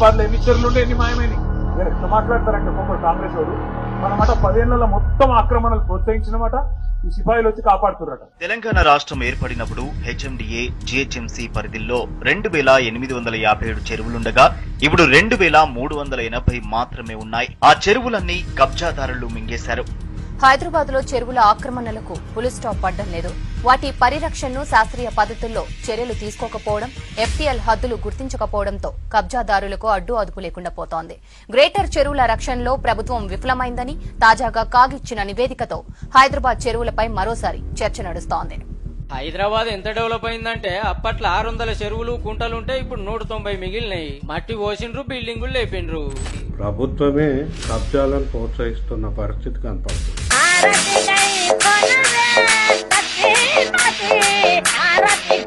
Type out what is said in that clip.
హైదరాబాద్ లో ఎన్ని చెరువులు ఉంటే ఎన్ని మాయమైనవి. ఎట్లా మాట్లాడతారంటే ఒక్కొక్కరు కాంగ్రెస్ వాడు మనమాట 10 ఏళ్లలో మొత్తం ఆక్రమణలు ప్రోత్సహించినమాట ఈ సిపాయిలు వచ్చి కాపాడుతున్నట. తెలంగాణ రాష్ట్రం ఏర్పడినప్పుడు హెచ్ఎండిఏ జిహెచ్ఎంసీ పరిధిలో 2857 చెరువులుండగా ఇప్పుడు 2380 మాత్రమే ఉన్నాయి. ఆ చెరువులన్నీ కబ్జాదారులు మింగేశారు. హైదరాబాద్ లో చెరువుల ఆక్రమణలకు ఫుల్ స్టాప్ పడ్డం లేదు. వాటి పరిరక్షణను శాస్త్రీయ పద్ధతుల్లో చర్యలు తీసుకోకపోవడం, ఎఫ్టీఎల్ హద్దులు గుర్తించకపోవడంతో కబ్జాదారులకు అడ్డు అదుపు లేకుండా పోతోంది. గ్రేటర్ చెరువుల రక్షణలో ప్రభుత్వం విఫలమైందని తాజాగా కాగిచ్చిన నివేదికతో హైదరాబాద్ చెరువులపై మరోసారి చర్చ నడుస్తోంది. హైదరాబాద్ ఎంత డెవలప్ అయిందంటే అప్పట్లో 600 చెరువులు కుంటలుంటే ఇప్పుడు 190 మిగిలినాయి. మట్టి పోసిండ్రు, బిల్డింగులు లేపిండ్రు. ప్రభుత్వమే కబ్జాలను ప్రోత్సహిస్తున్న పరిస్థితి కనపడుతుంది. ఆరతి